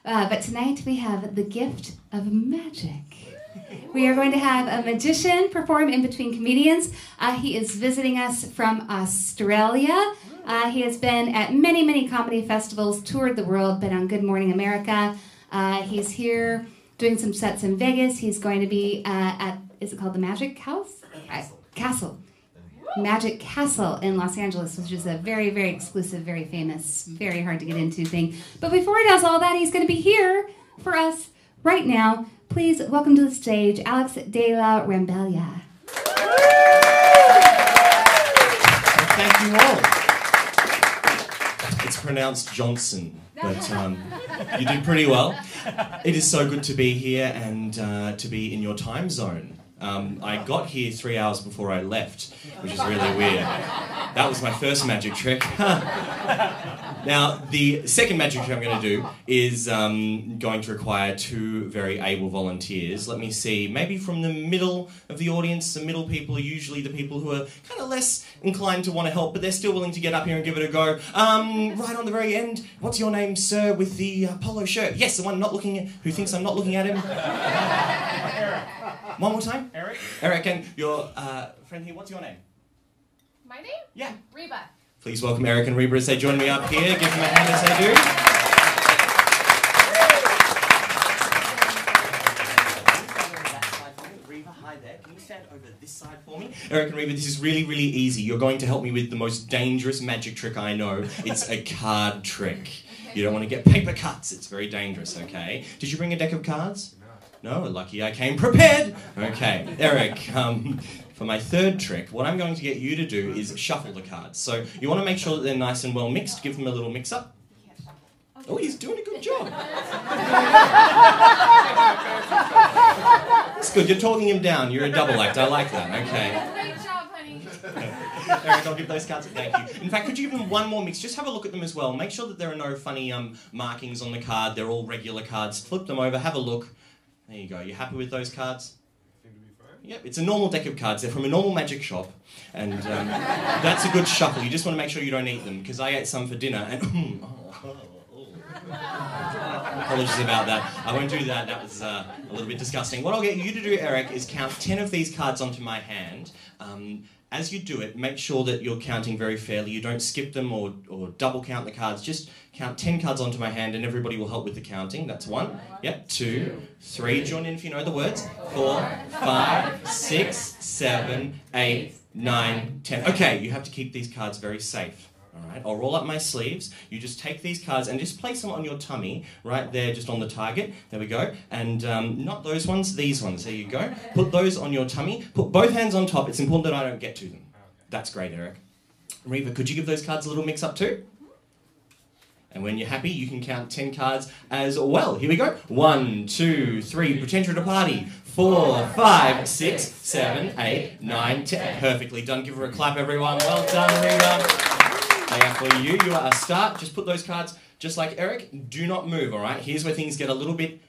But tonight we have the gift of magic. We are going to have a magician perform in between comedians. He is visiting us from Australia. He has been at many, many comedy festivals, toured the world, been on Good Morning America. He's here doing some sets in Vegas. He's going to be at, is it called the Magic House? Castle. Magic Castle in Los Angeles, which is a very, very exclusive, very famous, very hard to get into thing. But before he does all that, he's going to be here for us right now. Please welcome to the stage, Alex de la Rambelje. Thank you all. It's pronounced Johnson, but you did pretty well. It is so good to be here and to be in your time zone. I got here 3 hours before I left, which is really weird. That was my first magic trick. Now, the second magic trick I'm going to do is going to require two very able volunteers. Let me see, maybe from the middle of the audience. The middle people are usually the people who are kind of less inclined to want to help, but they're still willing to get up here and give it a go. Right on the very end, what's your name, sir, with the polo shirt? Yes, the one not looking at, who thinks I'm not looking at him. One more time? Eric. Eric, and your friend here, what's your name? My name? Yeah. Reba. Please welcome Eric and Reba as they join me up here. Give them a hand as they do. Reba, hi there. Can you stand over this side for me? Eric and Reba, this is really, really easy. You're going to help me with the most dangerous magic trick I know. It's a card trick. You don't want to get paper cuts. It's very dangerous, okay? Did you bring a deck of cards? No, lucky I came prepared. Okay, Eric, for my third trick, what I'm going to get you to do is shuffle the cards. So you want to make sure that they're nice and well mixed. Give them a little mix up. Oh, he's doing a good job. That's good. You're talking him down. You're a double act. I like that. Okay. Great job, honey. Eric, I'll give those cards. Thank you. In fact, could you give them one more mix? Just have a look at them as well. Make sure that there are no funny markings on the card. They're all regular cards. Flip them over. Have a look. There you go. You happy with those cards? Seem to be fine. Yep, it's a normal deck of cards. They're from a normal magic shop, and that's a good shuffle. You just want to make sure you don't eat them, because I ate some for dinner, and apologies about that. I won't do that. That was a little bit disgusting. What I'll get you to do, Eric, is count 10 of these cards onto my hand. As you do it, make sure that you're counting very fairly. You don't skip them or double count the cards. Just count 10 cards onto my hand and everybody will help with the counting. That's 1, yep, 2, 3, join in if you know the words, 4, 5, 6, 7, 8, 9, 10. Okay, you have to keep these cards very safe. All right, I'll roll up my sleeves. You just take these cards and just place them on your tummy, right there, just on the target. There we go. And not those ones, these ones. There you go. Put those on your tummy. Put both hands on top. It's important that I don't get to them. That's great, Eric. Reba, could you give those cards a little mix up too? And when you're happy, you can count 10 cards as well. Here we go. 1, 2, 3. Pretend you're at a party. 4, 5, 6, 7, 8, 9, 10. Perfectly done. Give her a clap, everyone. Well done, Reba. For you, you are a start. Just put those cards just like Eric. Do not move, all right? Here's where things get a little bit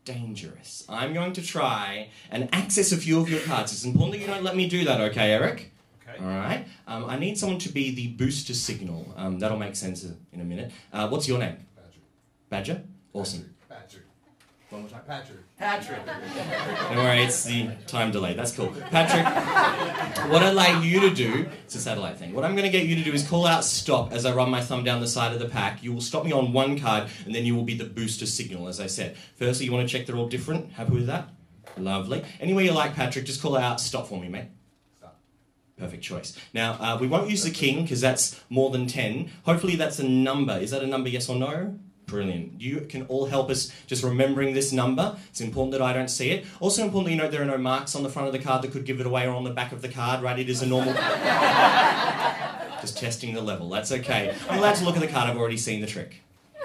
dangerous. I'm going to try and access a few of your cards. It's important that you don't let me do that, okay, Eric? Okay. All right. I need someone to be the booster signal. That'll make sense in a minute. What's your name? Badger. Badger? Awesome. Badger. One more time. Patrick. Patrick. Don't worry, it's the time delay. That's cool. Patrick, what I'd like you to do, it's a satellite thing. What I'm going to get you to do is call out stop as I run my thumb down the side of the pack. You will stop me on one card, and then you will be the booster signal, as I said. Firstly, you want to check they're all different. Happy with that? Lovely. Anywhere you like, Patrick, just call out stop for me, mate. Stop. Perfect choice. Now, we won't use the king, because that's more than 10. Hopefully that's a number. Is that a number, yes or no? Brilliant. You can all help us just remembering this number. It's important that I don't see it. Also important that you know there are no marks on the front of the card that could give it away or on the back of the card, right? It is a normal... Just testing the level. That's okay. I'm allowed to look at the card. I've already seen the trick.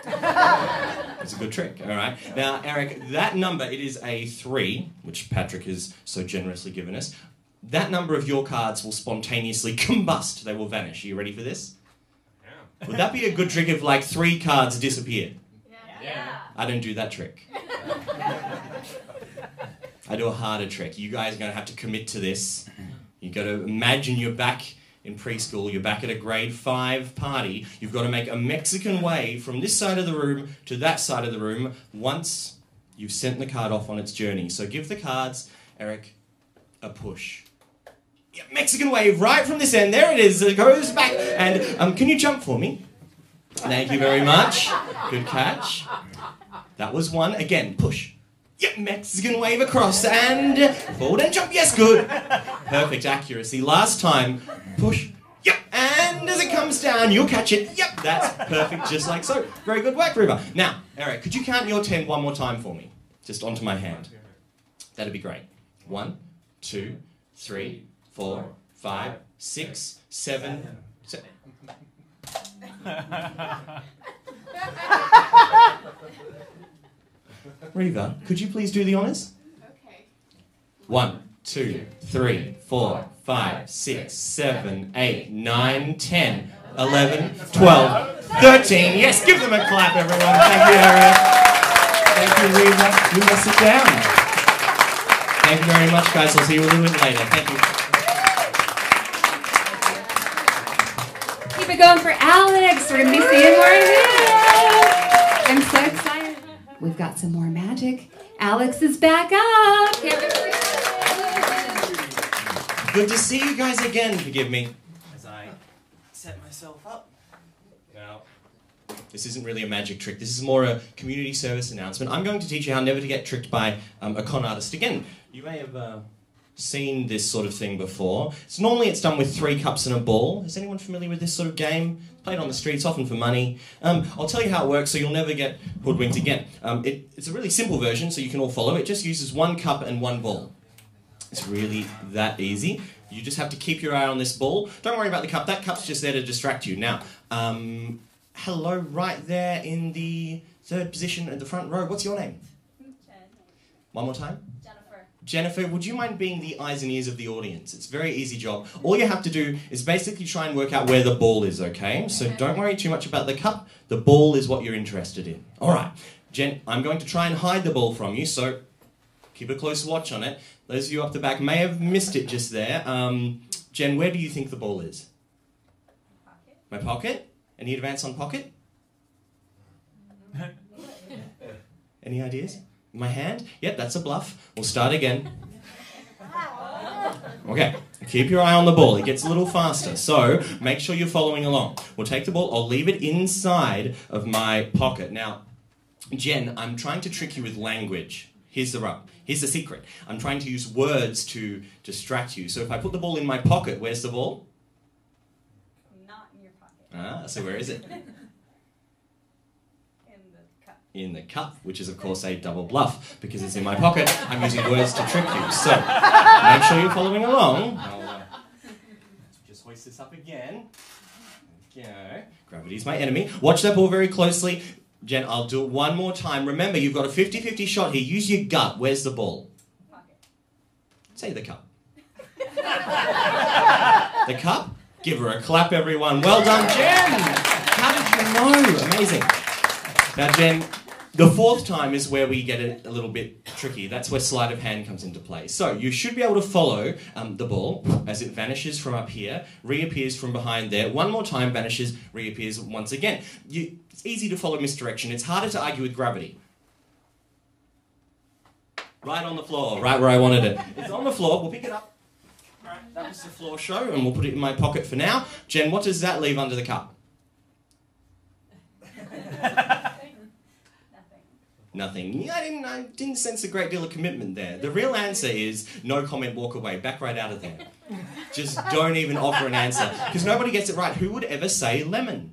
It's a good trick, all right? Now, Eric, that number, it is a 3, which Patrick has so generously given us. That number of your cards will spontaneously combust. They will vanish. Are you ready for this? Would that be a good trick if, like, 3 cards disappeared? Yeah. I don't do that trick. I do a harder trick. You guys are going to have to commit to this. You've got to imagine you're back in preschool, you're back at a grade 5 party, you've got to make a Mexican wave from this side of the room to that side of the room once you've sent the card off on its journey. So give the cards, Eric, a push. Yeah, Mexican wave right from this end. There it is. It goes back. And can you jump for me? Thank you very much. Good catch. That was one. Again, push. Yep, Mexican wave across and forward and jump. Yes, good. Perfect accuracy. Last time, push. Yep, and as it comes down, you'll catch it. Yep, that's perfect, just like so. Very good work, River. Now, Eric, could you count your 10 one more time for me? Just onto my hand. That'd be great. 1, 2, 3, 4, 5, 6, 7. Reva, could you please do the honours? Okay. 1, 2, 3, 4, 5, 6, 7, 8, 9, 10, 11, 12, 13. Yes, give them a clap, everyone. Thank you, Eric. Thank you, Reva. You may sit down. Thank you very much, guys. I'll see you a little bit later. Thank you. Keep it going for Alex. We're going to be seeing more of you. I'm so excited. We've got some more magic. Alex is back up. Good to see you guys again. Forgive me as I set myself up. Now, this isn't really a magic trick. This is more a community service announcement. I'm going to teach you how never to get tricked by a con artist again. You may have seen this sort of thing before. Normally it's done with 3 cups and a ball. Is anyone familiar with this sort of game? Played on the streets, often for money. I'll tell you how it works so you'll never get hoodwinked again. It's a really simple version so you can all follow. It just uses 1 cup and 1 ball. It's really that easy. You just have to keep your eye on this ball. Don't worry about the cup. That cup's just there to distract you. Now, hello right there in the 3rd position at the front row. What's your name? Jen. One more time. Jennifer. Jennifer, would you mind being the eyes and ears of the audience? It's a very easy job. All you have to do is basically try and work out where the ball is, okay? So don't worry too much about the cup. The ball is what you're interested in. All right. Jen, I'm going to try and hide the ball from you, so keep a close watch on it. Those of you up the back may have missed it just there. Jen, where do you think the ball is? Pocket. My pocket? Any advance on pocket? Any ideas? My hand? Yep, that's a bluff. We'll start again. Okay, keep your eye on the ball. It gets a little faster, so make sure you're following along. We'll take the ball. I'll leave it inside of my pocket. Now, Jen, I'm trying to trick you with language. Here's the rub. Here's the secret. I'm trying to use words to distract you. So if I put the ball in my pocket, where's the ball? Not in your pocket. Ah, so where is it? In the cup. In the cup, which is of course a double bluff because it's in my pocket. I'm using words to trick you. So make sure you're following along. I'll just hoist this up again. There we go. Gravity's my enemy. Watch that ball very closely. Jen, I'll do it one more time. Remember, you've got a 50-50 shot here. Use your gut. Where's the ball? Pocket. Say the cup. The cup? Give her a clap, everyone. Well done, Jen! How did you know? Amazing. Now, Jen, the 4th time is where we get it a little bit tricky. That's where sleight of hand comes into play. So you should be able to follow the ball as it vanishes from up here, reappears from behind there. One more time, vanishes, reappears once again. It's easy to follow misdirection. It's harder to argue with gravity. Right on the floor, right where I wanted it. It's on the floor. We'll pick it up. All right, that was the floor show, and we'll put it in my pocket for now. Jen, what does that leave under the cup? Nothing. Yeah, I didn't sense a great deal of commitment there. The real answer is no comment, walk away. Back right out of there. Just don't even offer an answer. Because nobody gets it right. Who would ever say lemon?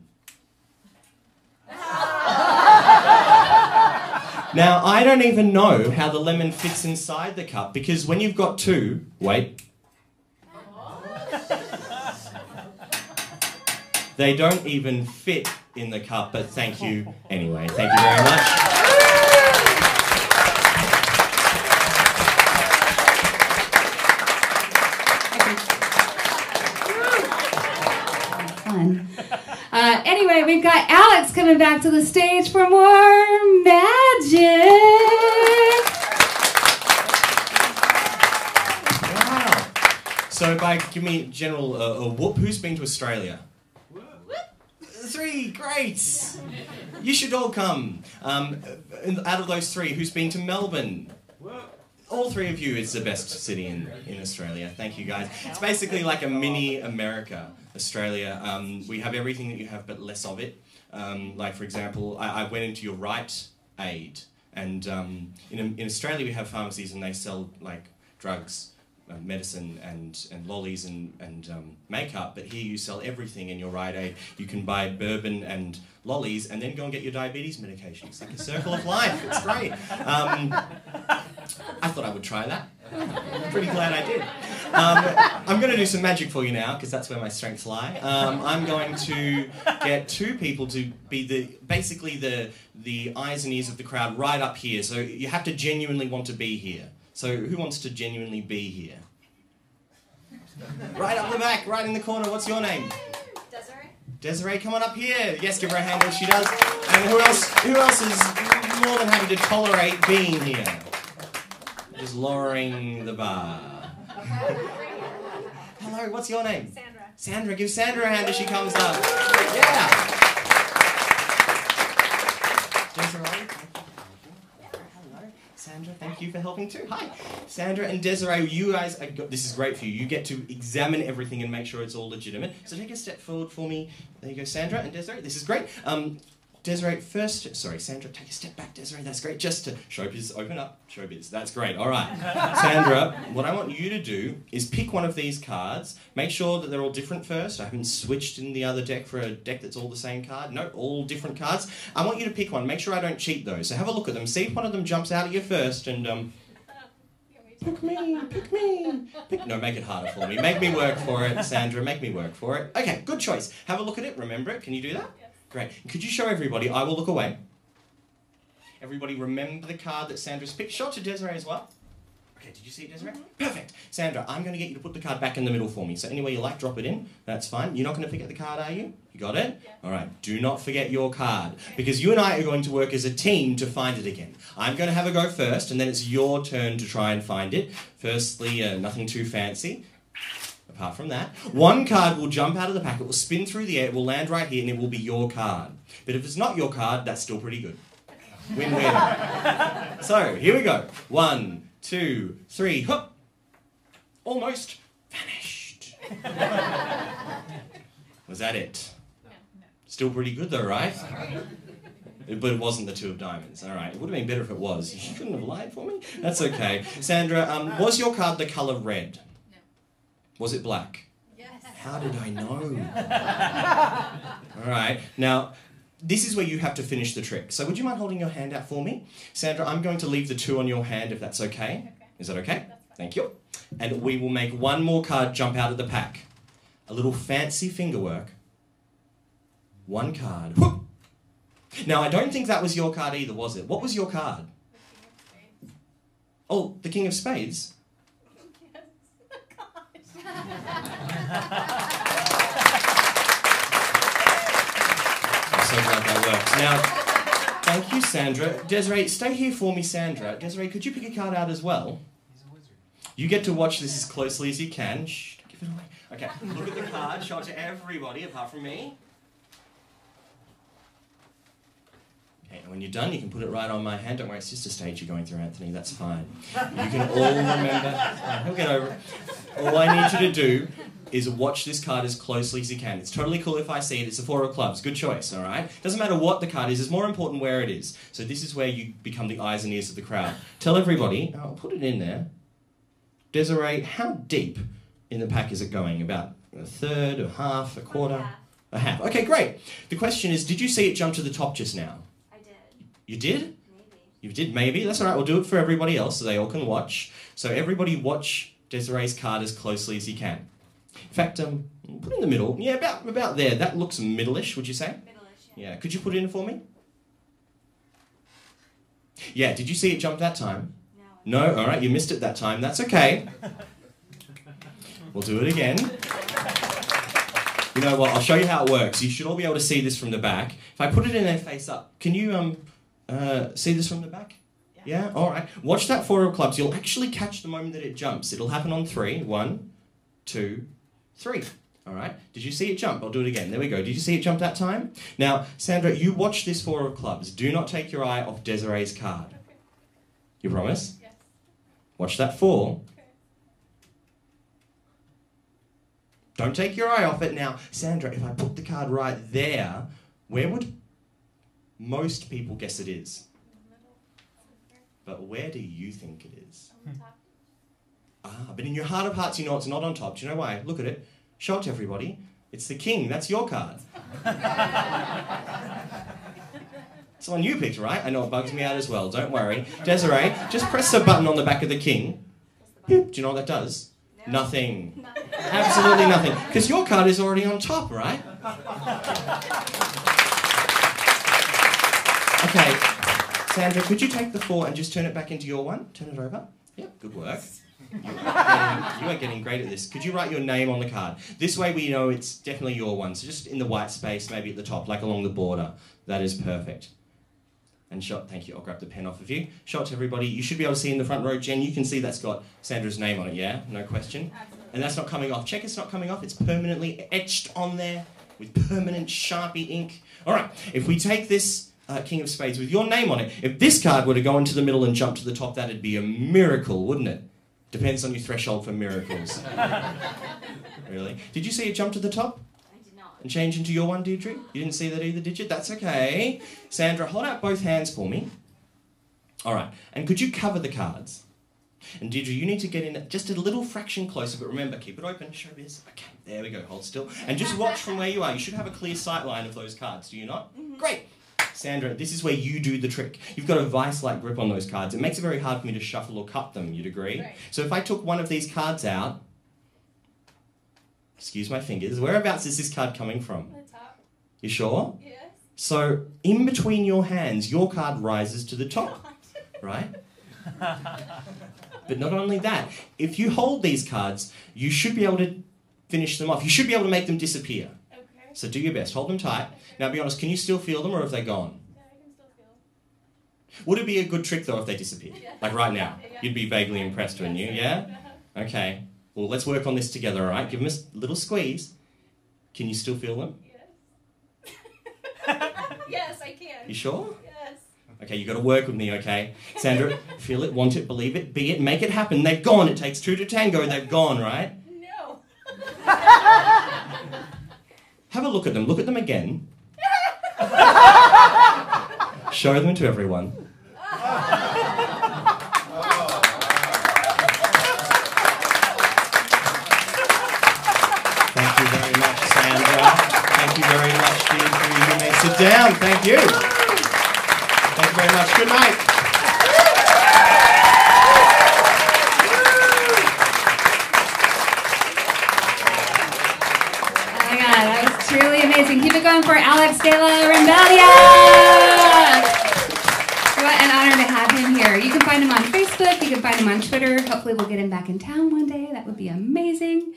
Now, I don't even know how the lemon fits inside the cup because when you've got 2... Wait. They don't even fit in the cup, but thank you anyway. Thank you very much. Fun. Anyway, we've got Alex coming back to the stage for more magic. Wow. So give me general a whoop. Who's been to Australia? 3, great. You should all come. Out of those 3, who's been to Melbourne? All 3 of you. It's the best city in Australia. Thank you, guys. It's basically like a mini America, Australia. We have everything that you have, but less of it. Like, for example, I went into your Rite Aid, and in Australia we have pharmacies and they sell like drugs, medicine and lollies and makeup, but here you sell everything in your Rite Aid. You can buy bourbon and lollies and then go and get your diabetes medication. It's like a circle of life. It's great. I thought I would try that. I'm pretty glad I did. I'm going to do some magic for you now because that's where my strengths lie. I'm going to get 2 people to be basically the eyes and ears of the crowd right up here. So you have to genuinely want to be here. So who wants to genuinely be here? Right up the back, right in the corner. What's your name? Desiree. Desiree, come on up here. Yes, give her a hand when she does. And who else is more than happy to tolerate being here? Just lowering the bar. Hello, what's your name? Sandra. Sandra, give Sandra a hand as she comes up. Yeah. Desiree. Sandra, thank you for helping too. Hi. Sandra and Desiree, you guys, this is great for you. You get to examine everything and make sure it's all legitimate. So take a step forward for me. There you go, Sandra and Desiree. This is great. Desiree, Sandra, take a step back, Desiree. That's great. Just to showbiz, open up. Showbiz. That's great. All right. Sandra, what I want you to do is pick one of these cards. Make sure that they're all different first. I haven't switched in the other deck for a deck that's all the same card. No, all different cards. I want you to pick one. Make sure I don't cheat though. So have a look at them. See if one of them jumps out at you first and pick me. No, make it harder for me. Make me work for it, Sandra. Make me work for it. Okay, good choice. Have a look at it. Remember it. Can you do that? Yes. Great. Could you show everybody? I will look away. Everybody remember the card that Sandra's picked. Show it to Desiree as well. Okay, did you see it, Desiree? Perfect. Sandra, I'm going to get you to put the card back in the middle for me. So anywhere you like, drop it in. That's fine. You're not going to forget the card, are you? You got it? Yeah. All right. Do not forget your card. Because you and I are going to work as a team to find it again. I'm going to have a go first, and then it's your turn to try and find it. Firstly, nothing too fancy. Apart from that, one card will jump out of the pack, it will spin through the air, it will land right here, and it will be your card. But if it's not your card, that's still pretty good. Win-win. So, here we go. 1, 2, 3, hop! Almost vanished. Was that it? No. Still pretty good though, right? But it wasn't the 2 of diamonds. All right. It would have been better if it was. You couldn't have lied for me. That's okay. Sandra, was your card the colour red? No. Was it black? Yes. How did I know? All right. Now, this is where you have to finish the trick. So would you mind holding your hand out for me? Sandra, I'm going to leave the 2 on your hand if that's okay. Okay. Is that okay? That's fine. Thank you. And we will make one more card jump out of the pack. A little fancy finger work. One card. Whoop! Now, I don't think that was your card either, was it? What was your card? Oh, the King of Spades? Yes. Gosh. I'm so glad that worked. Now, thank you, Sandra. Desiree, stay here for me, Sandra. Desiree, could you pick a card out as well? He's a wizard. You get to watch this as closely as you can. Shh, don't give it away. Okay, look at the card. Show it to everybody apart from me. Okay, and when you're done, you can put it right on my hand. Don't worry, it's just a stage you're going through, Anthony. That's fine. You can all remember. He'll get over it. All I need you to do is watch this card as closely as you can. It's totally cool if I see it. It's a 4 of clubs. Good choice, all right? Doesn't matter what the card is. It's more important where it is. So this is where you become the eyes and ears of the crowd. Tell everybody. I'll put it in there. Desiree, how deep in the pack is it going? About a third, a half, a quarter? A half. Okay, great. The question is, did you see it jump to the top just now? I did. You did? Maybe. You did, maybe. That's all right. We'll do it for everybody else so they all can watch. So everybody watch Desiree's card as closely as you can. In fact, put it in the middle. Yeah, about there. That looks middle-ish, would you say? Middle-ish, yeah. Yeah. Could you put it in for me? Yeah. Did you see it jump that time? No. No? All right. You missed it that time. That's okay. We'll do it again. You know what? I'll show you how it works. You should all be able to see this from the back. If I put it in there face up, can you see this from the back? Yeah? All right. Watch that 4 of clubs. You'll actually catch the moment that it jumps. It'll happen on 3. 1, 2, 3. All right. Did you see it jump? I'll do it again. There we go. Did you see it jump that time? Now, Sandra, you watch this 4 of clubs. Do not take your eye off Desiree's card. Okay. You promise? Yes. Watch that 4. Okay. Don't take your eye off it. Now, Sandra, if I put the card right there, where would most people guess it is? In the middle. Okay. But where do you think it is? On the top. But in your heart of hearts, you know it's not on top. Do you know why? Look at it. Show it to everybody. It's the king. That's your card. It's the one you picked, right? I know it bugs me out as well. Don't worry. Desiree, just press the button on the back of the king. Boop. Do you know what that does? No. Nothing. Absolutely nothing. Because your card is already on top, right? Okay. Sandra, could you take the 4 and just turn it back into your one? Turn it over. Yep, good work. You are getting great at this. Could you write your name on the card? This way we know it's definitely your one. So just in the white space, maybe at the top, like along the border. That is perfect. And thank you. I'll grab the pen off of you. Show it to everybody. You should be able to see in the front row, Jen, you can see that's got Sandra's name on it, yeah? No question. Absolutely. And that's not coming off. Check it's not coming off. It's permanently etched on there with permanent Sharpie ink. All right, if we take this King of Spades with your name on it, if this card were to go into the middle and jump to the top, that'd be a miracle, wouldn't it? Depends on your threshold for miracles. Really? Did you see it jump to the top? I did not. And change into your one, Deirdre? You didn't see that either, did you? That's okay. Sandra, hold out both hands for me. All right. And could you cover the cards? And Deirdre, you need to get in just a little fraction closer, but remember, keep it open. Showbiz. Okay, there we go. Hold still. And just watch from where you are. You should have a clear sight line of those cards, do you not? Mm-hmm. Great. Sandra, this is where you do the trick. You've got a vice-like grip on those cards. It makes it very hard for me to shuffle or cut them, you'd agree? Right. So if I took one of these cards out, excuse my fingers, whereabouts is this card coming from? The top. You sure? Yes. So in between your hands, your card rises to the top, right? But not only that, if you hold these cards, you should be able to finish them off. You should be able to make them disappear. Okay. So do your best. Hold them tight. Now be honest, can you still feel them or have they gone? Yeah, I can still feel. Would it be a good trick though if they disappeared? Yeah. Like right now? Yeah. You'd be vaguely impressed, wouldn't you? Yeah? Okay. Well, let's work on this together, all right? Give them a little squeeze. Can you still feel them? Yes. Yes, I can. You sure? Yes. Okay, you got to work with me, okay? Sandra, feel it, want it, believe it, be it, make it happen. They've gone. It takes 2 to tango. They've gone, right? No. Have a look at them. Look at them again. Show them to everyone. Thank you very much, Sandra. Thank you very much, Deirdre. You may sit down. Thank you. Thank you very much. Good night. Oh my God, that was truly amazing. Keep it going for Alex de la Rambelje. What an honor to have him here. You can find him on Facebook. You can find him on Twitter. Hopefully we'll get him back in town one day. That would be amazing.